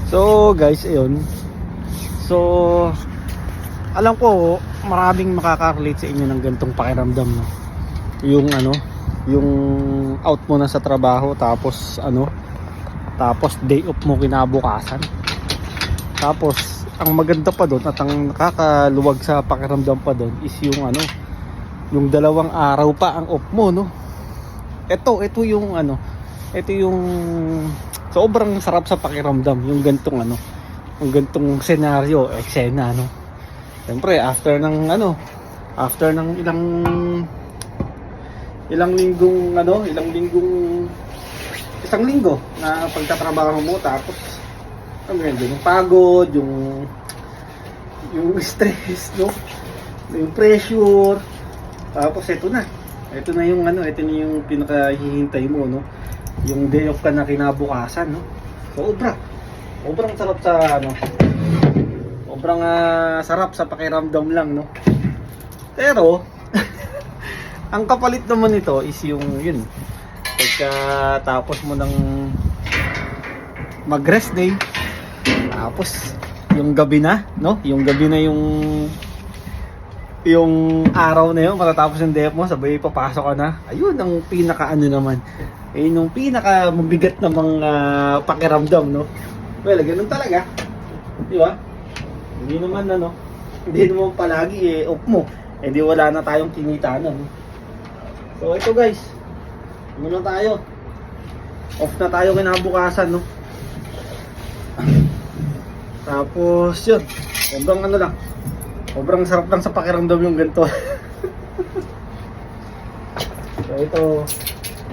So guys, ayun. So alam ko maraming makaka-relate sa inyo ng ganitong pakiramdam, no? Yung ano, yung out mo na sa trabaho tapos tapos day off mo kinabukasan. Tapos ang maganda pa doon at ang nakakaluwag sa pakiramdam pa doon is yung 2 araw pa ang off mo, no? Ito yung sobrang sarap sa pakiramdam yung gantong senaryo, eksena, no. Siyempre after ng isang linggo na pagtatrabaho mo, tapos yung pagod, yung stress, no, yung pressure, tapos ito na yung pinakahihintay mo, no, yung day off ka na kinabukasan, no. Sobrang sarap sarap sa pakiramdam lang, no. Pero ang kapalit naman nito is yun pagkatapos mo ng mag-rest day, tapos yung gabi na, no, yung araw na yun, matatapos yung day off mo, sabay papasok ka na. Ayun ang yung pinaka mabigat na mga pakiramdam, no. Well, ganun talaga, di ba? Hindi naman palagi off mo, di wala na tayong kinita, no. So ito guys, off na tayo kinabukasan, no. Tapos yun, sobrang sarap lang sa pakiramdam yung ganito. So ito,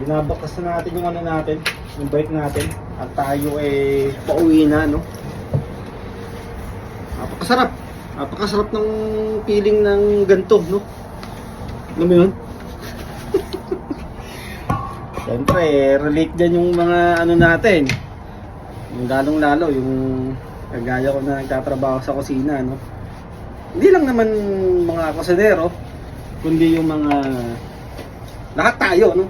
binabakas na natin yung bike natin, at tayo pauwi na, no. Napakasarap ng feeling ng ganito, no. Alam mo yun? Siyempre, relate dyan yung mga natin, yung lalong-lalo yung kagaya ko na nagtatrabaho sa kusina, no. Hindi lang naman mga kusinero, kundi yung mga lahat tayo, no.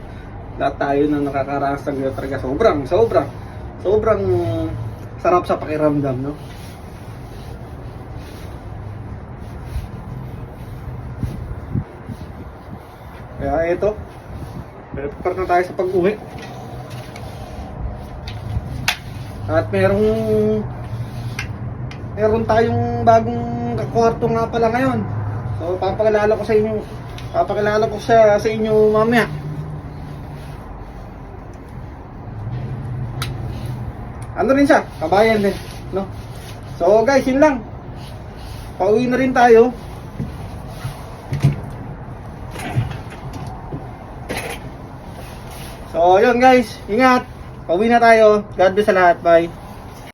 Lahat tayo na nakakaranas ng talaga sobrang sarap sa pakiramdam, no. Kaya ito, prepare na tayo sa pag-uwi. At meron tayong bagong kwarto nga pala ngayon. So papakilala ko siya sa inyo mamaya. Ano rin siya, kabayan din, no? So guys, yun lang. Pauwi na rin tayo. So yun guys, ingat. Pauwi na tayo. God bless sa lahat. Bye.